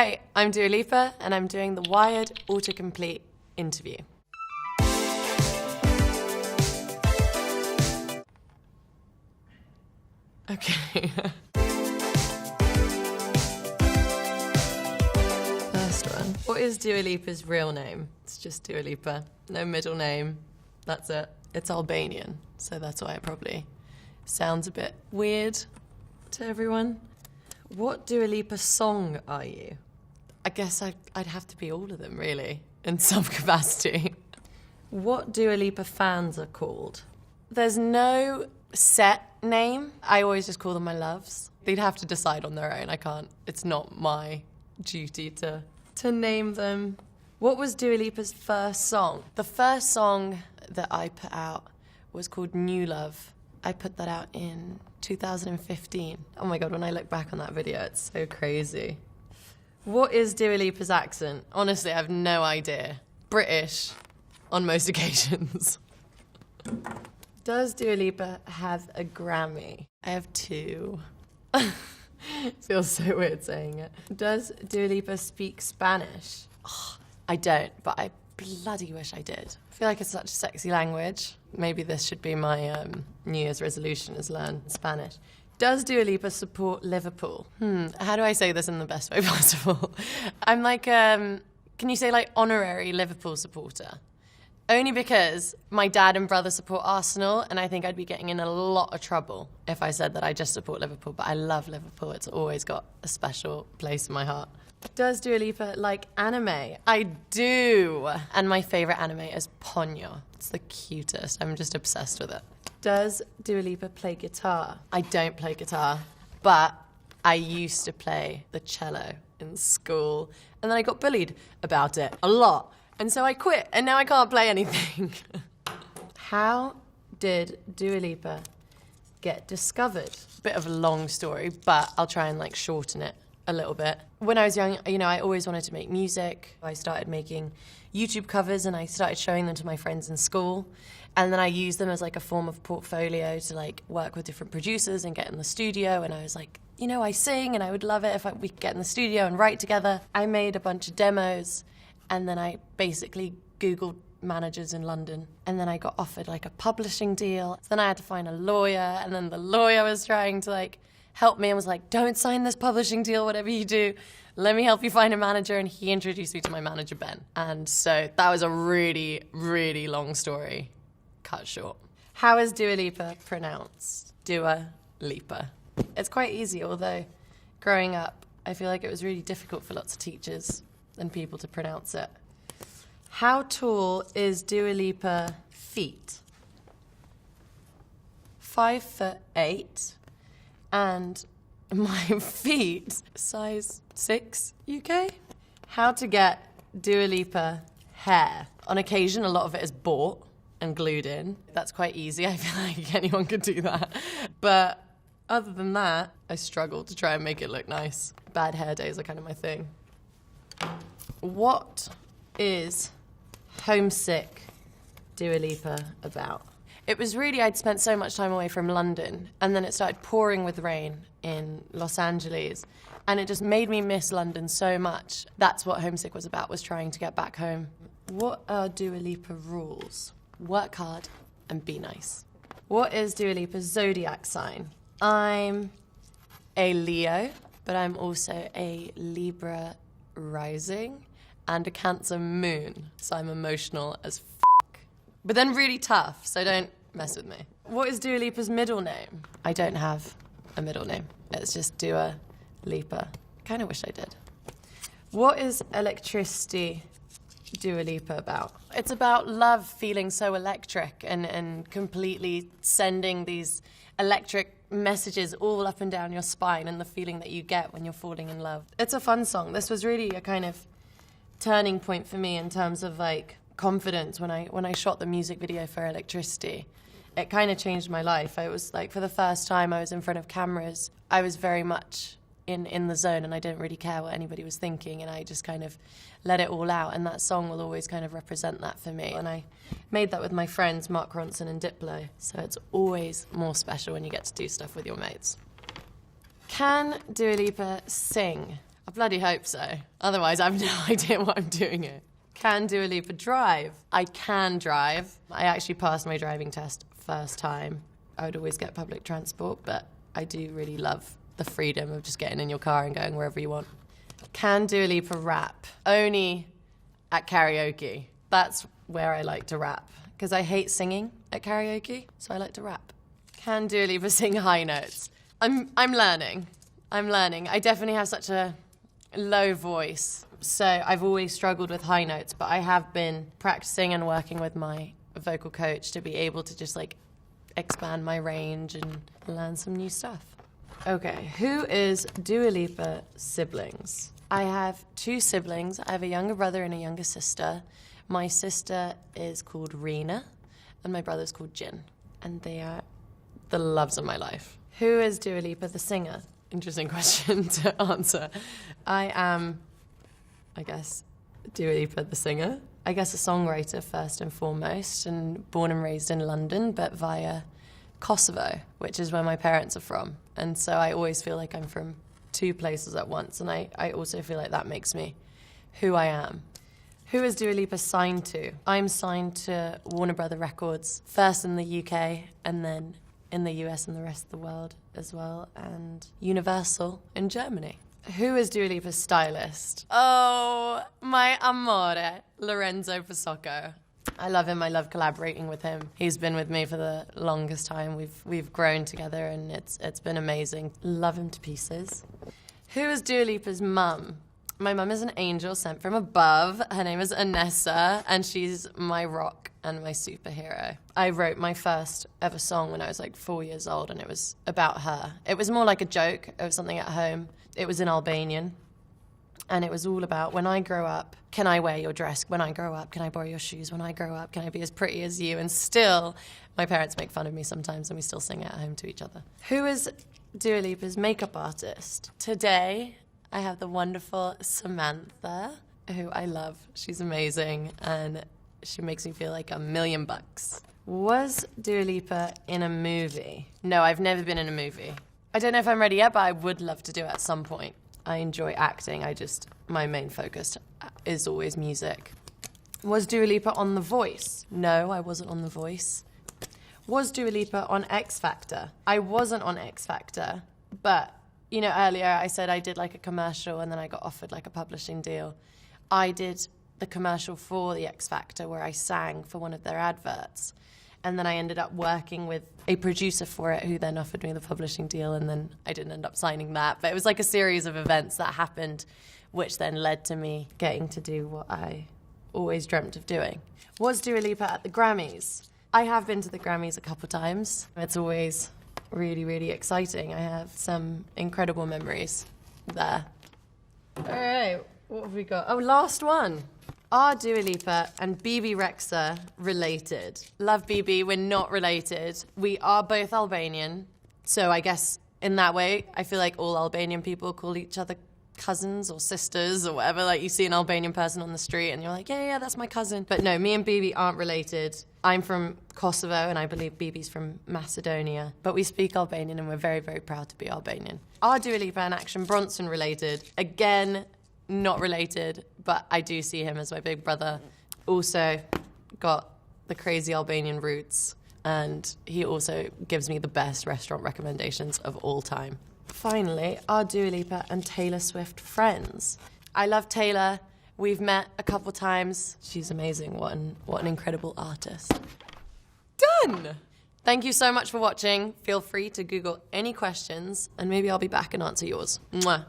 Hey, I'm Dua Lipa, and I'm doing the Wired autocomplete interview. Okay. First one. What is Dua Lipa's real name? It's just Dua Lipa. No middle name. That's it. It's Albanian, so that's why it probably sounds a bit weird to everyone. What Dua Lipa song are you? I guess I'd have to be all of them, really, in some capacity. What Dua Lipa fans are called? There's no set name. I always just call them my loves. They'd have to decide on their own. I can't. It's not my duty to name them. What was Dua Lipa's first song? The first song that I put out was called New Love. I put that out in 2015. Oh my God, when I look back on that video, it's so crazy. What is Dua Lipa's accent? Honestly, I have no idea. British, on most occasions. Does Dua Lipa have a Grammy? I have 2. Feels so weird saying it. Does Dua Lipa speak Spanish? Oh, I don't, but I bloody wish I did. I feel like it's such a sexy language. Maybe this should be my New Year's resolution, is learn Spanish. Does Dua Lipa support Liverpool? How do I say this in the best way possible? I'm like, can you say like honorary Liverpool supporter? Only because my dad and brother support Arsenal, and I think I'd be getting in a lot of trouble if I said that I just support Liverpool, but I love Liverpool. It's always got a special place in my heart. Does Dua Lipa like anime? I do. And my favorite anime is Ponyo. It's the cutest. I'm just obsessed with it. Does Dua Lipa play guitar? I don't play guitar, but I used to play the cello in school, and then I got bullied about it a lot. And so I quit, and now I can't play anything. How did Dua Lipa get discovered? Bit of a long story, but I'll try and like shorten it a little bit. When I was young, I always wanted to make music. I started making YouTube covers, and I started showing them to my friends in school. And then I used them as like a form of portfolio to like work with different producers and get in the studio. And I was like, I sing, and I would love it if we could get in the studio and write together. I made a bunch of demos, and then I basically Googled managers in London, and then I got offered like a publishing deal. So then I had to find a lawyer, and then the lawyer was trying to like help me and was like, don't sign this publishing deal, whatever you do. Let me help you find a manager. And he introduced me to my manager, Ben. And so that was a really, really long story cut short. How is Dua Lipa pronounced? Dua Lipa. It's quite easy, although growing up, I feel like it was really difficult for lots of teachers and people to pronounce it. How tall is Dua Lipa feet? 5'8", and my feet, size 6 UK. How to get Dua Lipa hair? On occasion, a lot of it is bought and glued in. That's quite easy. I feel like anyone could do that. But other than that, I struggle to try and make it look nice. Bad hair days are kind of my thing. What is Homesick Dua Lipa about? It was really, I'd spent so much time away from London, and then it started pouring with rain in Los Angeles, and it just made me miss London so much. That's what Homesick was about, was trying to get back home. What are Dua Lipa rules? Work hard and be nice. What is Dua Lipa's zodiac sign? I'm a Leo, but I'm also a Libra rising and a Cancer moon, so I'm emotional as f***, but then really tough, so don't mess with me. What is Dua Lipa's middle name? I don't have a middle name. It's just Dua Lipa. Kind of wish I did. What is Electricity Dua Lipa about? It's about love, feeling so electric and completely sending these electric messages all up and down your spine, and the feeling that you get when you're falling in love. It's a fun song. This was really a kind of turning point for me in terms of like confidence when I shot the music video for Electricity. It kind of changed my life. I was like, for the first time I was in front of cameras, I was very much in the zone, and I didn't really care what anybody was thinking, and I just kind of let it all out, and that song will always kind of represent that for me. And I made that with my friends Mark Ronson and Diplo, so it's always more special when you get to do stuff with your mates. Can Dua Lipa sing? I bloody hope so. Otherwise, I have no idea what I'm doing here. Can Dua Lipa drive? I can drive. I actually passed my driving test first time. I would always get public transport, but I do really love the freedom of just getting in your car and going wherever you want. Can Dua Lipa rap? Only at karaoke. That's where I like to rap, because I hate singing at karaoke, so I like to rap. Can Dua Lipa sing high notes? I'm learning. I definitely have such a low voice, so I've always struggled with high notes, but I have been practicing and working with my vocal coach to be able to just like expand my range and learn some new stuff. Okay, who is Dua Lipa's siblings? I have 2 siblings. I have a younger brother and a younger sister. My sister is called Rena, and my brother's called Jin, and they are the loves of my life. Who is Dua Lipa the singer? Interesting question to answer. I am, I guess, Dua Lipa the singer. I guess a songwriter first and foremost, and born and raised in London, but via Kosovo, which is where my parents are from. And so I always feel like I'm from 2 places at once, and I also feel like that makes me who I am. Who is Dua Lipa signed to? I'm signed to Warner Brother Records, first in the UK, and then in the US and the rest of the world as well, and Universal in Germany. Who is Dua Lipa's stylist? Oh, my amore, Lorenzo Pasocco. I love him. I love collaborating with him. He's been with me for the longest time. We've grown together, and it's been amazing. Love him to pieces. Who is Dua Lipa's mum? My mum is an angel sent from above. Her name is Anessa, and she's my rock and my superhero. I wrote my first ever song when I was like 4 years old, and it was about her. It was more like a joke. It was something at home. It was in Albanian, and it was all about, when I grow up, can I wear your dress? When I grow up, can I borrow your shoes? When I grow up, can I be as pretty as you? And still, my parents make fun of me sometimes, and we still sing it at home to each other. Who is Dua Lipa's makeup artist? Today, I have the wonderful Samantha, who I love. She's amazing, and she makes me feel like $1 million. Was Dua Lipa in a movie? No, I've never been in a movie. I don't know if I'm ready yet, but I would love to do it at some point. I enjoy acting. My main focus is always music. Was Dua Lipa on The Voice? No, I wasn't on The Voice. Was Dua Lipa on X Factor? I wasn't on X Factor, but you know, earlier I said I did like a commercial and then I got offered like a publishing deal. I did the commercial for the X Factor where I sang for one of their adverts. And then I ended up working with a producer for it who then offered me the publishing deal, and then I didn't end up signing that. But it was like a series of events that happened which then led to me getting to do what I always dreamt of doing. Was Dua Lipa at the Grammys? I have been to the Grammys a couple times. It's always really, really exciting. I have some incredible memories there. All right, what have we got? Oh, last one. Are Dua Lipa and BB Rexha related? Love BB, we're not related. We are both Albanian, so I guess in that way, I feel like all Albanian people call each other cousins or sisters or whatever. Like you see an Albanian person on the street and you're like, yeah, that's my cousin. But no, me and BB aren't related. I'm from Kosovo and I believe BB's from Macedonia. But we speak Albanian and we're very, very proud to be Albanian. Are Dua Lipa and Action Bronson related? Again, not related, but I do see him as my big brother. Also got the crazy Albanian roots, and he also gives me the best restaurant recommendations of all time. Finally, are Dua Lipa and Taylor Swift friends? I love Taylor. We've met a couple times. She's amazing. What an incredible artist. Done! Thank you so much for watching. Feel free to Google any questions, and maybe I'll be back and answer yours. Mwah.